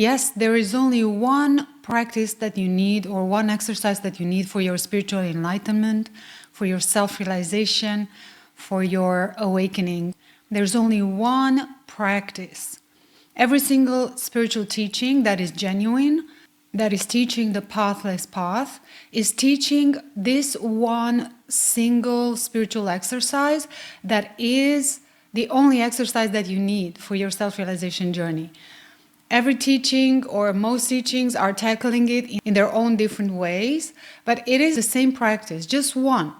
Yes, there is only one practice that you need, or one exercise that you need for your spiritual enlightenment, for your self-realization, for your awakening. There's only one practice. Every single spiritual teaching that is genuine, that is teaching the pathless path, is teaching this one single spiritual exercise that is the only exercise that you need for your self-realization journey. Every teaching, or most teachings, are tackling it in their own different ways, but it is the same practice, just one.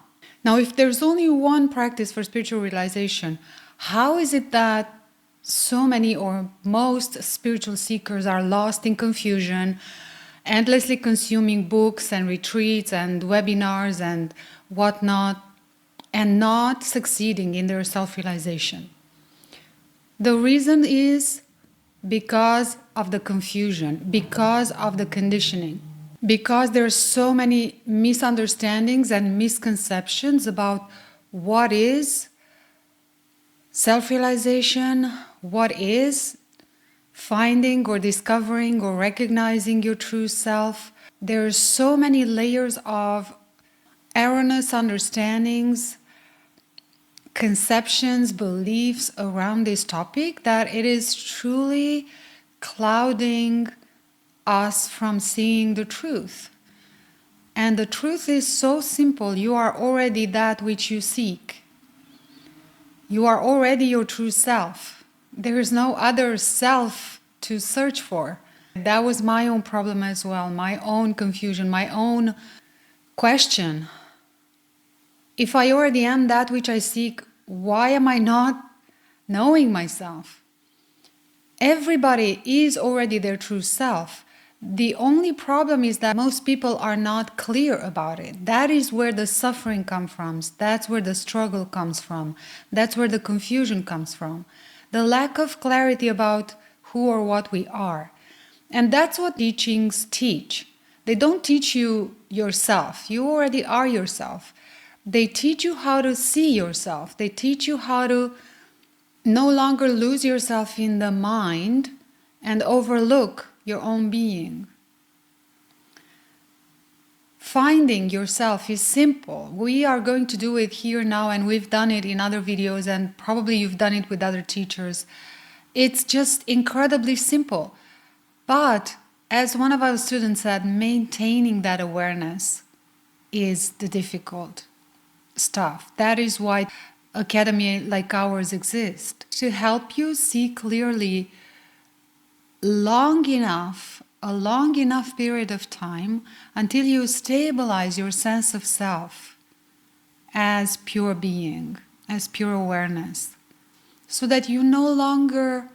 Now, if there's only one practice for spiritual realization, how is it that so many or most spiritual seekers are lost in confusion, endlessly consuming books and retreats and webinars and whatnot, and not succeeding in their self-realization? The reason is because of the confusion, because of the conditioning, because there are so many misunderstandings and misconceptions about what is self-realization, what is finding or discovering or recognizing your true self. There are so many layers of erroneous understandings, conceptions, beliefs around this topic that it is truly clouding us from seeing the truth. And the truth is so simple. You are already that which you seek. You are already your true self. There is no other self to search for. That was my own problem as well, my own confusion, my own question. If I already am that which I seek, why am I not knowing myself? Everybody is already their true self. The only problem is that most people are not clear about it. That is where the suffering comes from. That's where the struggle comes from. That's where the confusion comes from. The lack of clarity about who or what we are. And that's what teachings teach. They don't teach you yourself. You already are yourself. They teach you how to see yourself. They teach you how to no longer lose yourself in the mind and overlook your own being. Finding yourself is simple. We are going to do it here now, and we've done it in other videos, and probably you've done it with other teachers. It's just incredibly simple. But as one of our students said, maintaining that awareness is the difficult stuff. That is why academy like ours exist, to help you see clearly a long enough period of time until you stabilize your sense of self as pure being, as pure awareness, so that you no longer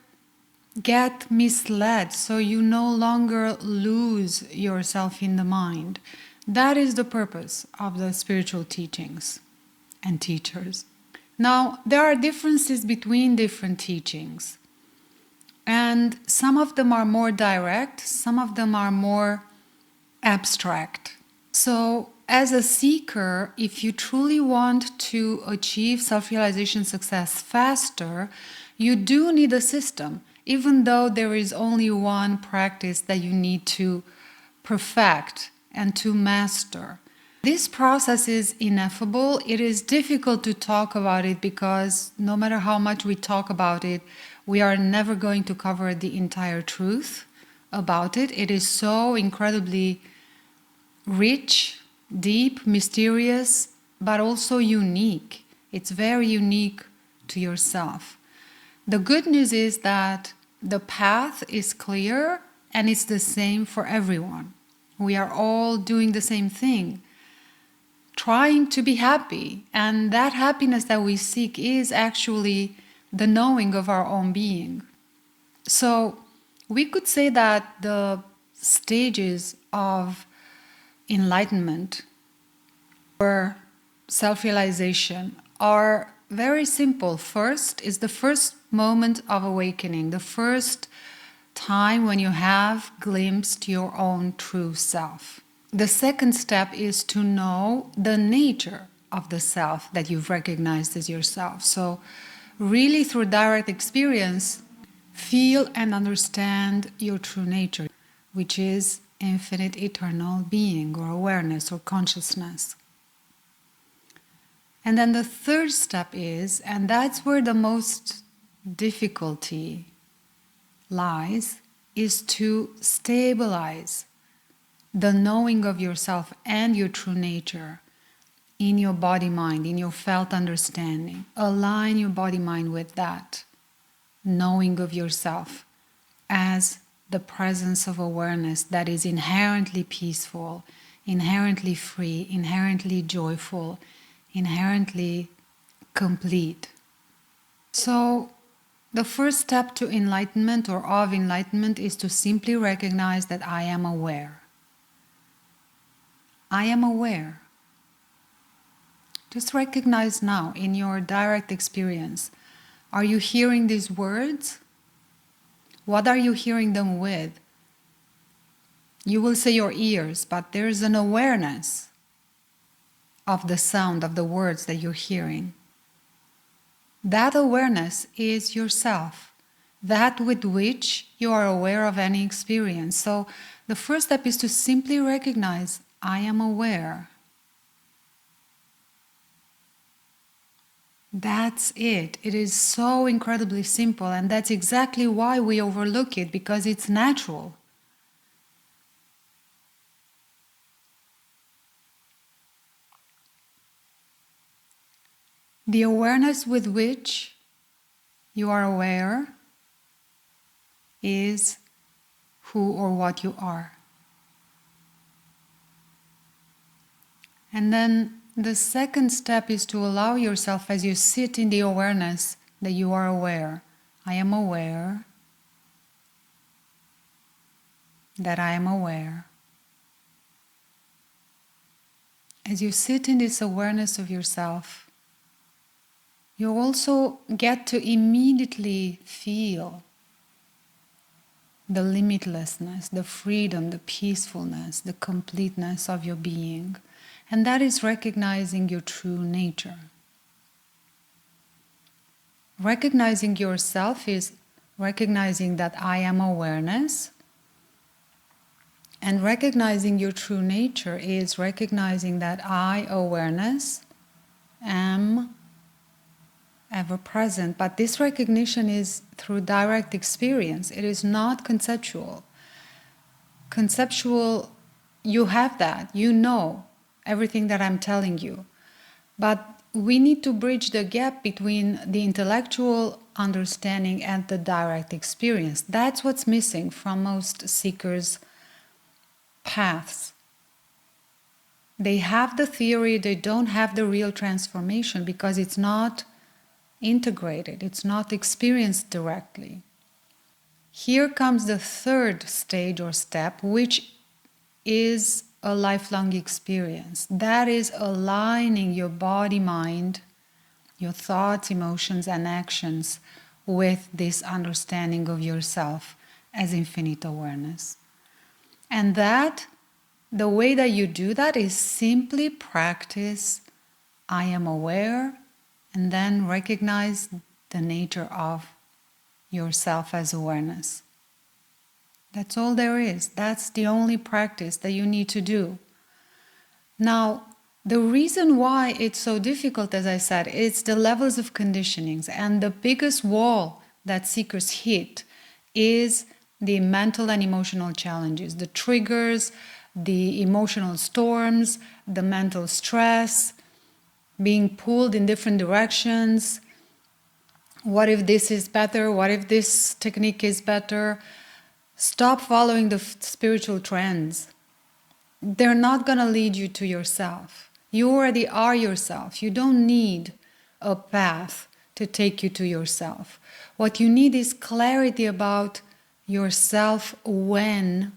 get misled, so you no longer lose yourself in the mind. That is the purpose of the spiritual teachings and teachers. Now, there are differences between different teachings, and some of them are more direct, some of them are more abstract. So, as a seeker, if you truly want to achieve self-realization success faster, you do need a system, even though there is only one practice that you need to perfect and to master. This process is ineffable. It is difficult to talk about it because no matter how much we talk about it, we are never going to cover the entire truth about it. It is so incredibly rich, deep, mysterious, but also unique. It's very unique to yourself. The good news is that the path is clear and it's the same for everyone. We are all doing the same thing, trying to be happy, and that happiness that we seek is actually the knowing of our own being. So we could say that the stages of enlightenment or self-realization are very simple. First is the first moment of awakening, the first time when you have glimpsed your own true self. The second step is to know the nature of the self that you've recognized as yourself. So really through direct experience, Feel and understand your true nature, which is infinite eternal being or awareness or consciousness. And then the third step is, and that's where the most difficulty lies, is to stabilize the knowing of yourself and your true nature in your body-mind, in your felt understanding. Align your body-mind with that knowing of yourself as the presence of awareness that is inherently peaceful, inherently free, inherently joyful, inherently complete. So, the first step to enlightenment or of enlightenment is to simply recognize that I am aware. I am aware. Just recognize now in your direct experience. Are you hearing these words? What are you hearing them with? You will say your ears, but there's an awareness of the sound of the words that you're hearing. That awareness is yourself, that with which you are aware of any experience. So the first step is to simply recognize, I am aware. That's it. It is so incredibly simple, and that's exactly why we overlook it, because it's natural. The awareness with which you are aware is who or what you are. And then the second step is to allow yourself, as you sit in the awareness, that you are aware. I am aware that I am aware. As you sit in this awareness of yourself, you also get to immediately feel the limitlessness, the freedom, the peacefulness, the completeness of your being. And that is recognizing your true nature. Recognizing yourself is recognizing that I am awareness. And recognizing your true nature is recognizing that I, awareness, am ever present. But this recognition is through direct experience. It is not conceptual. Conceptual, you have that. You know everything that I'm telling you. But we need to bridge the gap between the intellectual understanding and the direct experience. That's what's missing from most seekers' paths. They have the theory, they don't have the real transformation because it's not integrated, it's not experienced directly. Here comes the third stage or step, which is a lifelong experience. That is aligning your body, mind, your thoughts, emotions, and actions with this understanding of yourself as infinite awareness. And that, the way that you do that is simply practice I am aware, and then recognize the nature of yourself as awareness. That's all there is. That's the only practice that you need to do. Now, the reason why it's so difficult, as I said, it's the levels of conditionings. And the biggest wall that seekers hit is the mental and emotional challenges, the triggers, the emotional storms, the mental stress, being pulled in different directions. What if this is better? What if this technique is better? Stop following the spiritual trends. They're not going to lead you to yourself. You already are yourself. You don't need a path to take you to yourself. What you need is clarity about yourself when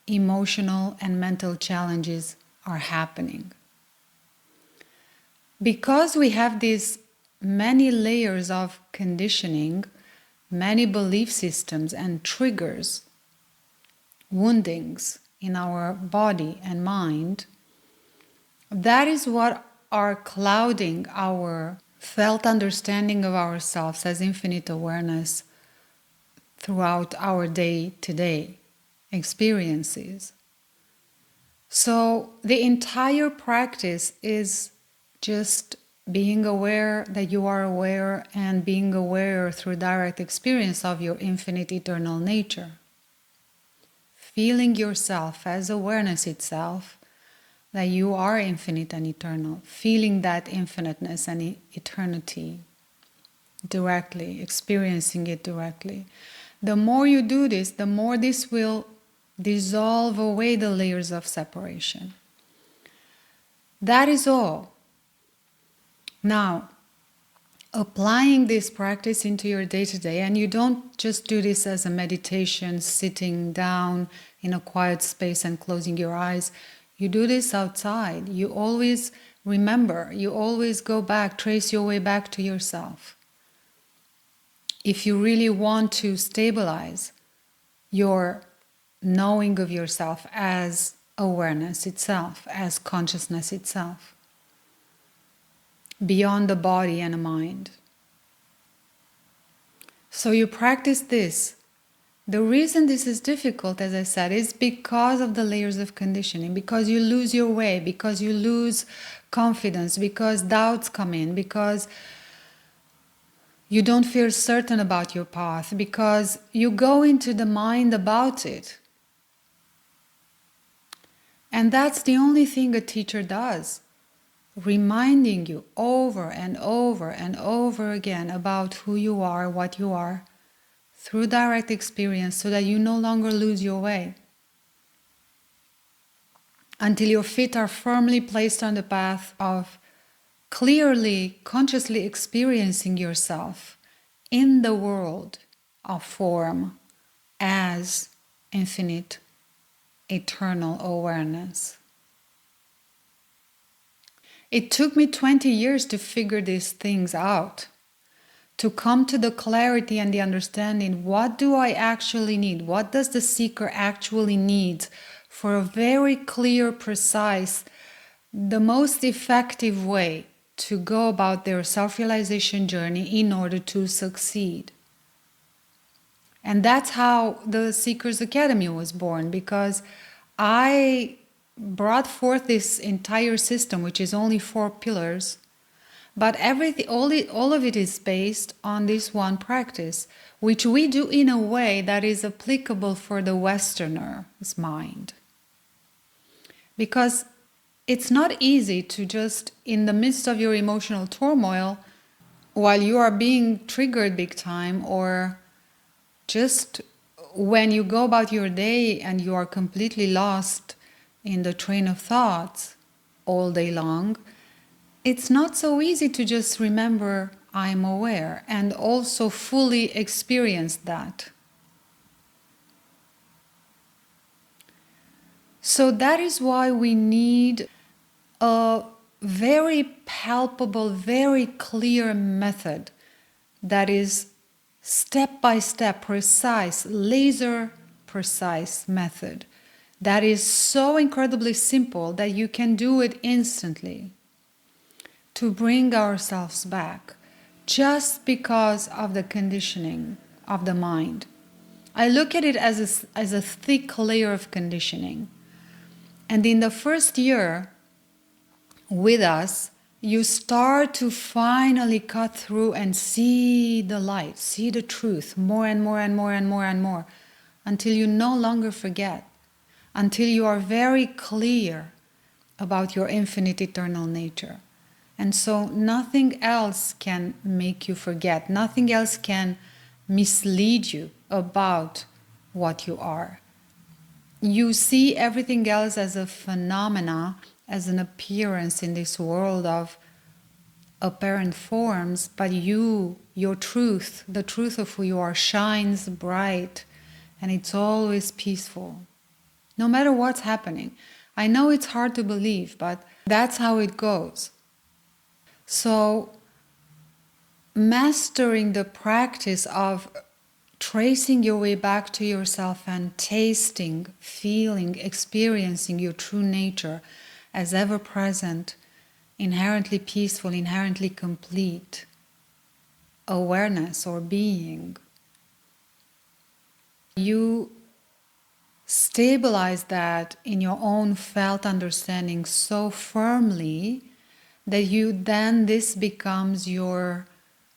emotional and mental challenges are happening. Because we have these many layers of conditioning, many belief systems and triggers, woundings in our body and mind, that is what are clouding our felt understanding of ourselves as infinite awareness throughout our day-to-day experiences. So the entire practice is just being aware that you are aware, and being aware through direct experience of your infinite eternal nature. Feeling yourself as awareness itself, that you are infinite and eternal. Feeling that infiniteness and eternity directly, experiencing it directly. The more you do this, the more this will dissolve away the layers of separation. That is all. Now, applying this practice into your day-to-day, and you don't just do this as a meditation, sitting down in a quiet space and closing your eyes. You do this outside. You always remember, you always go back, trace your way back to yourself. If you really want to stabilize your knowing of yourself as awareness itself, as consciousness itself, beyond the body and the mind. So you practice this. The reason this is difficult, as I said, is because of the layers of conditioning, because you lose your way, because you lose confidence, because doubts come in, because you don't feel certain about your path, because you go into the mind about it. And that's the only thing a teacher does. Reminding you over and over and over again about who you are, what you are, through direct experience, so that you no longer lose your way. Until your feet are firmly placed on the path of clearly, consciously experiencing yourself in the world of form as infinite, eternal awareness. It took me 20 years to figure these things out, to come to the clarity and the understanding. What do I actually need? What does the seeker actually need for a very clear, precise, the most effective way to go about their self-realization journey in order to succeed? And that's how the Seekers Academy was born, because I brought forth this entire system, which is only 4 pillars, but everything, all of it is based on this one practice, which we do in a way that is applicable for the Westerner's mind. Because it's not easy to just, in the midst of your emotional turmoil, while you are being triggered big time, or just when you go about your day and you are completely lost in the train of thoughts all day long, it's not so easy to just remember I'm aware and also fully experience that. So that is why we need a very palpable, very clear method that is step-by-step, precise, laser precise method that is so incredibly simple that you can do it instantly, to bring ourselves back just because of the conditioning of the mind. I look at it as a thick layer of conditioning. And in the first year with us, you start to finally cut through and see the light, see the truth more and more and more and more and more, until you no longer forget, until you are very clear about your infinite eternal nature. And so nothing else can make you forget, nothing else can mislead you about what you are. You see everything else as a phenomena, as an appearance in this world of apparent forms, but your truth, the truth of who you are, shines bright, and it's always peaceful, no matter what's happening. I know it's hard to believe, but that's how it goes. So, mastering the practice of tracing your way back to yourself and tasting, feeling, experiencing your true nature as ever present, inherently peaceful, inherently complete awareness or being. you stabilize that in your own felt understanding so firmly that this becomes your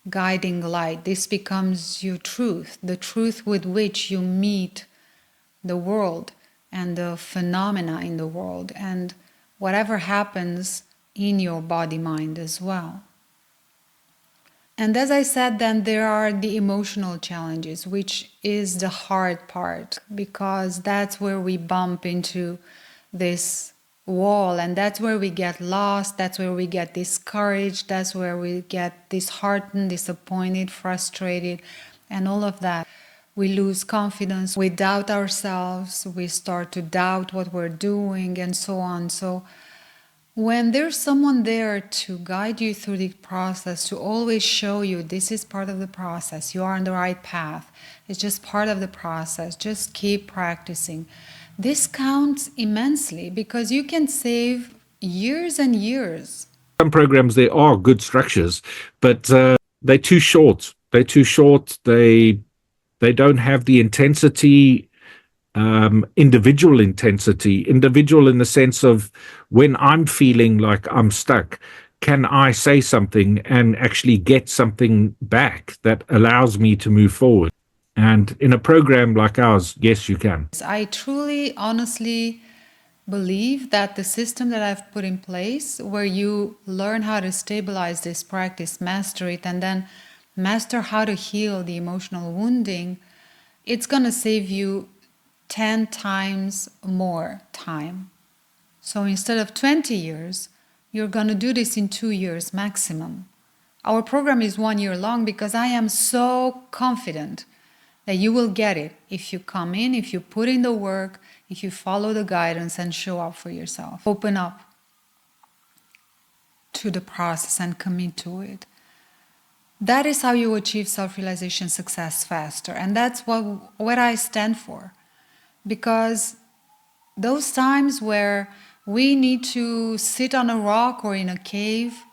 guiding light. This becomes your truth, the truth with which you meet the world and the phenomena in the world and whatever happens in your body mind as well. And as I said, then there are the emotional challenges, which is the hard part, because that's where we bump into this wall, and that's where we get lost, that's where we get discouraged, that's where we get disheartened, disappointed, frustrated, and all of that. We lose confidence, we doubt ourselves, we start to doubt what we're doing, and so on. So when there's someone there to guide you through the process, to always show you this is part of the process, you are on the right path, it's just part of the process, just keep practicing. This counts immensely because you can save years and years. Some programs, there are good structures, but they're too short. They're too short. They don't have the intensity, individual intensity, individual in the sense of when I'm feeling like I'm stuck, can I say something and actually get something back that allows me to move forward? And in a program like ours, yes, you can. I truly, honestly believe that the system that I've put in place, where you learn how to stabilize this practice, master it, and then master how to heal the emotional wounding, it's going to save you 10 times more time. So instead of 20 years, you're going to do this in 2 years maximum. Our program is 1 year long because I am so confident that you will get it if you come in, if you put in the work, if you follow the guidance and show up for yourself. Open up to the process and commit to it. That is how you achieve self-realization success faster. And that's what I stand for. Because those times where we need to sit on a rock or in a cave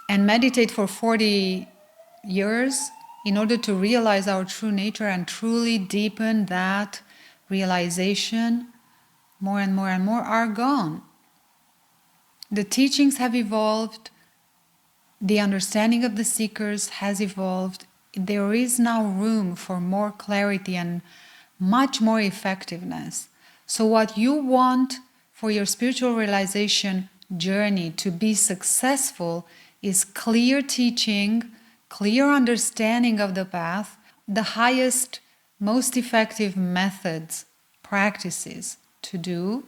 and meditate for 40 years in order to realize our true nature and truly deepen that realization, more and more and more are gone. The teachings have evolved. The understanding of the seekers has evolved. There is now room for more clarity and much more effectiveness. So what you want for your spiritual realization journey to be successful is clear teaching, clear understanding of the path, the highest, most effective methods, practices to do,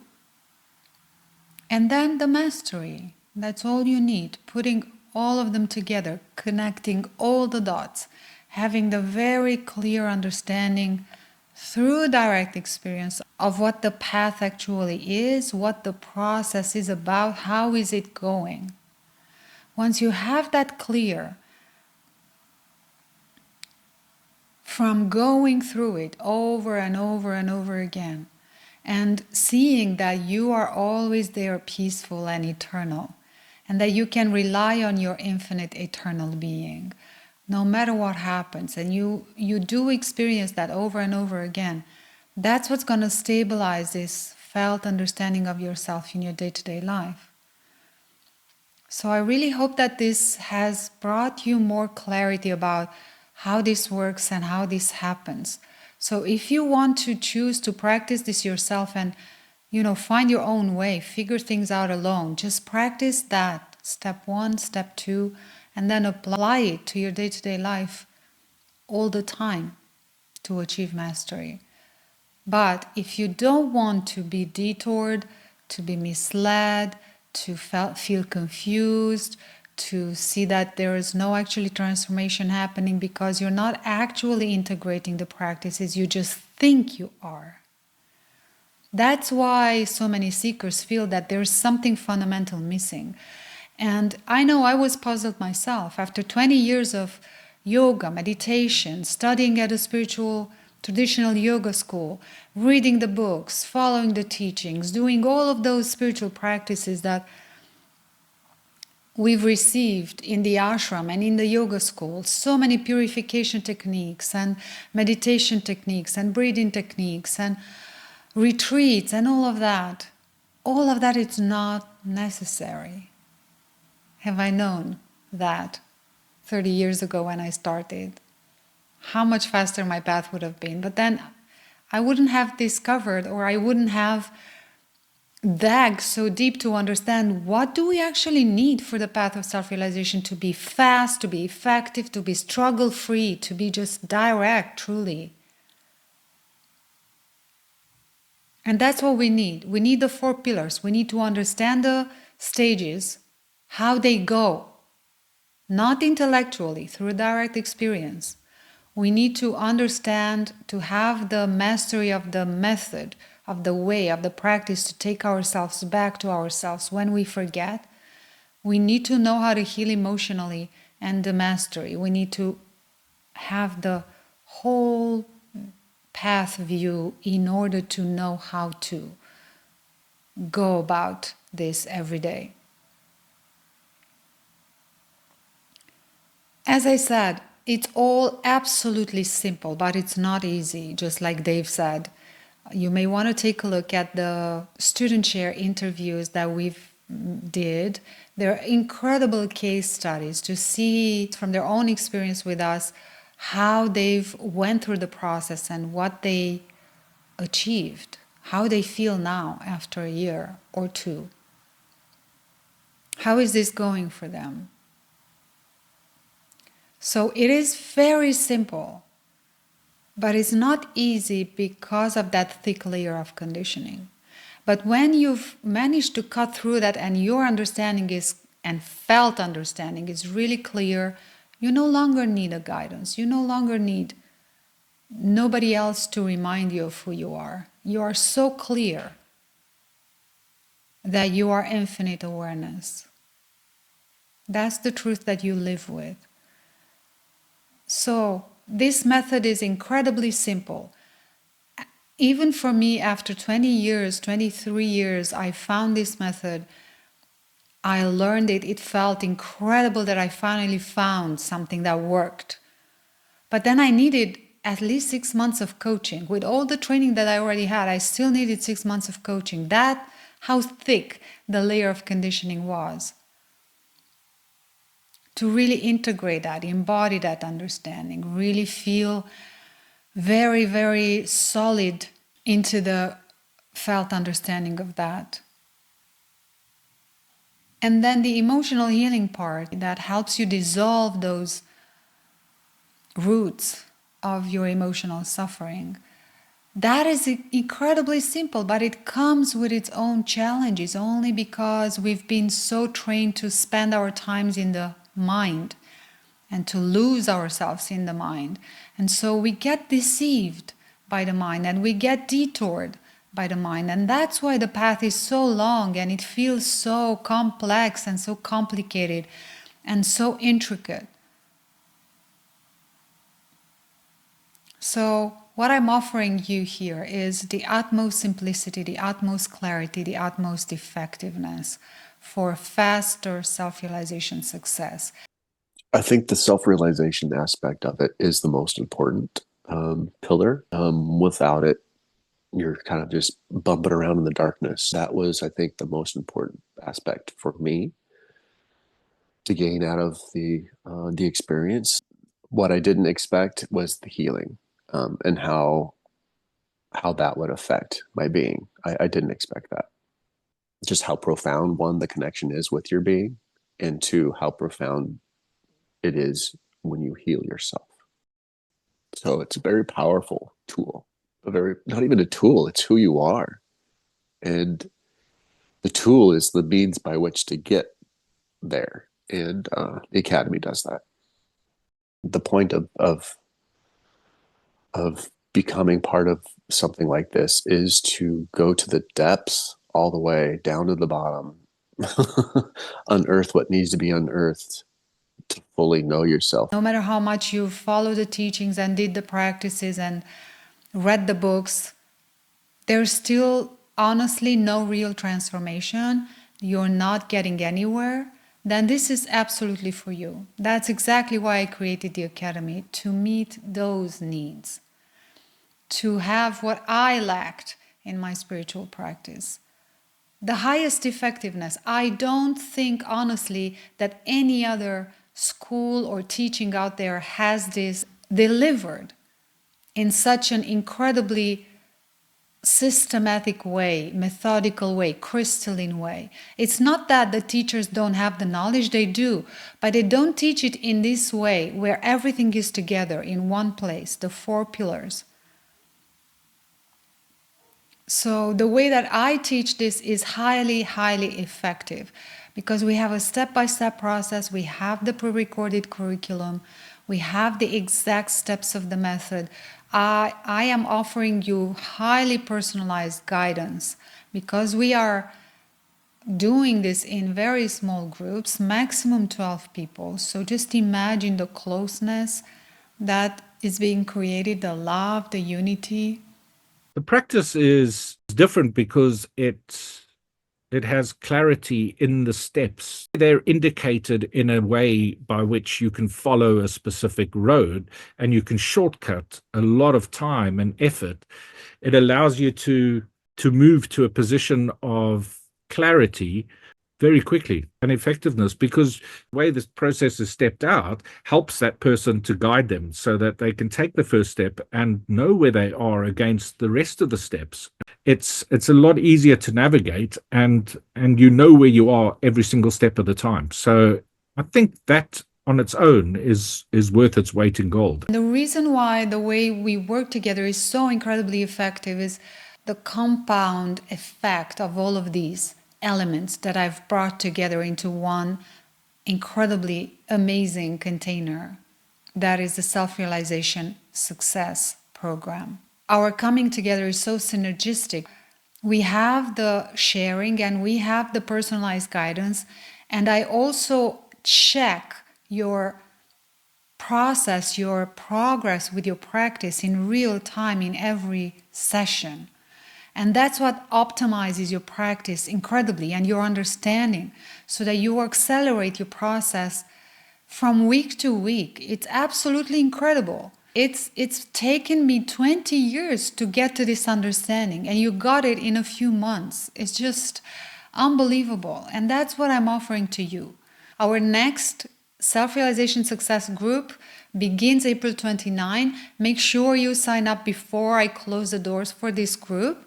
and then the mastery. That's all you need, putting all of them together, connecting all the dots, having the very clear understanding through direct experience of what the path actually is, what the process is about, how is it going. Once you have that clear, from going through it over and over and over again, and seeing that you are always there peaceful and eternal, and that you can rely on your infinite eternal being, no matter what happens, and you do experience that over and over again, that's what's going to stabilize this felt understanding of yourself in your day-to-day life. So I really hope that this has brought you more clarity about how this works and how this happens. So if you want to choose to practice this yourself and, find your own way, figure things out alone, just practice that, step 1, step 2, and then apply it to your day-to-day life all the time to achieve mastery. But if you don't want to be detoured, to be misled, to feel confused, to see that there is no actually transformation happening because you're not actually integrating the practices, you just think you are. That's why so many seekers feel that there's something fundamental missing. And I know I was puzzled myself. After 20 years of yoga, meditation, studying at a spiritual traditional yoga school, reading the books, following the teachings, doing all of those spiritual practices that we've received in the ashram and in the yoga school so many purification techniques and meditation techniques and breathing techniques and retreats and all of that is not necessary. Have I known that 30 years ago when I started, how much faster my path would have been. But then I wouldn't have discovered, or I wouldn't have dug so deep to understand what do we actually need for the path of self-realization to be fast, to be effective, to be struggle-free, to be just direct, truly. And that's what we need. We need the 4 pillars. We need to understand the stages, how they go, not intellectually, through direct experience. We need to understand, to have the mastery of the method, of the way, of the practice to take ourselves back to ourselves when we forget. We need to know how to heal emotionally and the mastery. We need to have the whole path view in order to know how to go about this every day. As I said, it's all absolutely simple, but it's not easy, just like Dave said. You may want to take a look at the student share interviews that we've did. They're incredible case studies to see from their own experience with us how they've went through the process and what they achieved, how they feel now after a year or 2. How is this going for them? So it is very simple, but it's not easy because of that thick layer of conditioning. But when you've managed to cut through that and your understanding is, and felt understanding is really clear, you no longer need a guidance. You no longer need nobody else to remind you of who you are. You are so clear that you are infinite awareness. That's the truth that you live with. So this method is incredibly simple. Even for me, after 20 years, 23 years, I found this method. I learned it. It felt incredible that I finally found something that worked. But then I needed at least 6 months of coaching. With all the training that I already had, I still needed 6 months of coaching. That's how thick the layer of conditioning was. To really integrate that, embody that understanding, really feel very, very solid into the felt understanding of that. And then the emotional healing part that helps you dissolve those roots of your emotional suffering. That is incredibly simple, but it comes with its own challenges only because we've been so trained to spend our times in the mind and to lose ourselves in the mind. And so we get deceived by the mind and we get detoured by the mind. And that's why the path is so long and it feels so complex and so complicated and so intricate. So what I'm offering you here is the utmost simplicity, the utmost clarity, the utmost effectiveness for faster self-realization success. I think the self-realization aspect of it is the most important pillar. Without it, you're kind of just bumping around in the darkness. That was, I think, the most important aspect for me to gain out of the experience. What I didn't expect was the healing and how that would affect my being. I didn't expect that. Just how profound, one, the connection is with your being, and two, how profound it is when you heal yourself. So it's a very powerful tool, not even a tool, it's who you are. And the tool is the means by which to get there. And the Academy does that. The point of becoming part of something like this is to go to the depths all the way down to the bottom, unearth what needs to be unearthed to fully know yourself. No matter how much you follow the teachings and did the practices and read the books, there's still honestly no real transformation. You're not getting anywhere then this is absolutely for you. That's exactly why I created the Academy, to meet those needs, to have what I lacked in my spiritual practice. The highest effectiveness. I don't think, honestly, that any other school or teaching out there has this delivered in such an incredibly systematic way, methodical way, crystalline way. It's not that the teachers don't have the knowledge, they do, but they don't teach it in this way where everything is together in one place, the four pillars. So the way that I teach this is highly, highly effective because we have a step-by-step process, we have the pre-recorded curriculum, we have the exact steps of the method. I am offering you highly personalized guidance because we are doing this in very small groups, maximum 12 people. So just imagine the closeness that is being created, the love, the unity. The practice is different because it has clarity in the steps. They're indicated in a way by which you can follow a specific road and you can shortcut a lot of time and effort. It allows you to move to a position of clarity very quickly and effectiveness, because the way this process is stepped out helps that person to guide them so that they can take the first step and know where they are against the rest of the steps. It's a lot easier to navigate, and you know where you are every single step of the time. So I think that on its own is worth its weight in gold. The reason why the way we work together is so incredibly effective is the compound effect of all of these elements that I've brought together into one incredibly amazing container. That is the Self-Realization Success Program. Our coming together is so synergistic. We have the sharing and we have the personalized guidance, and I also check your process, your progress with your practice in real time in every session. And that's what optimizes your practice incredibly and your understanding so that you accelerate your process from week to week. It's absolutely incredible. It's taken me 20 years to get to this understanding, and you got it in a few months. It's just unbelievable. And that's what I'm offering to you. Our next Self-Realization Success group begins April 29. Make sure you sign up before I close the doors for this group.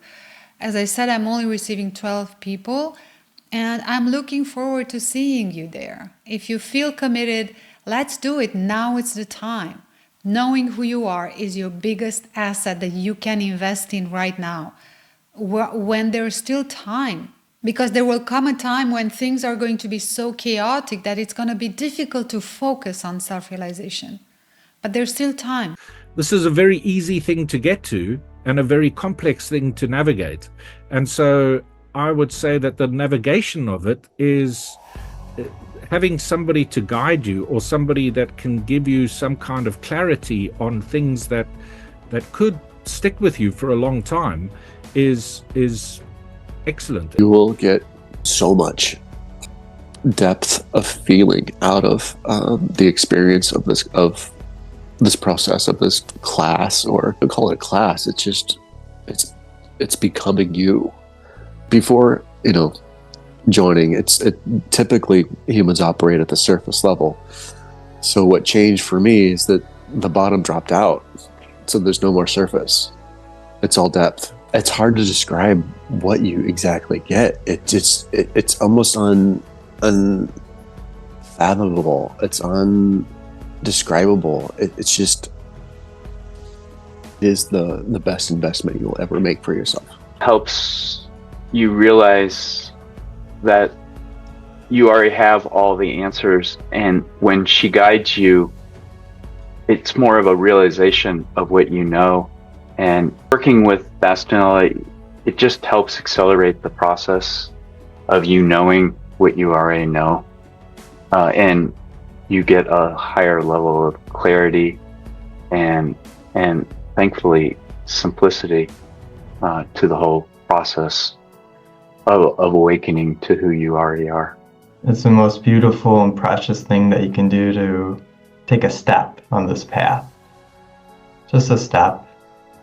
As I said, I'm only receiving 12 people, and I'm looking forward to seeing you there. If you feel committed, let's do it. Now it's the time. Knowing who you are is your biggest asset that you can invest in right now, when there's still time. Because there will come a time when things are going to be so chaotic that it's going to be difficult to focus on self-realization. But there's still time. This is a very easy thing to get to and a very complex thing to navigate. And so I would say that the navigation of it is having somebody to guide you, or somebody that can give you some kind of clarity on things that could stick with you for a long time is excellent. You will get so much depth of feeling out of the experience of this process, of this class, or I call it a class. It's just it's becoming you. Before joining, typically humans operate at the surface level. So what changed for me is that the bottom dropped out, so there's no more surface. It's all depth. It's hard to describe what you exactly get. It's almost unfathomable. It's undescribable. It is the best investment you'll ever make for yourself. Helps you realize that you already have all the answers, and when she guides you, it's more of a realization of what you know. And working with Bastianela, it just helps accelerate the process of you knowing what you already know. And you get a higher level of clarity and thankfully simplicity to the whole process of awakening to who you already are. It's the most beautiful and precious thing that you can do to take a step on this path. Just a step,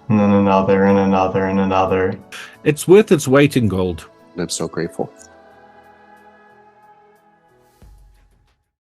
and then another, and another, and another. It's worth its weight in gold. And I'm so grateful.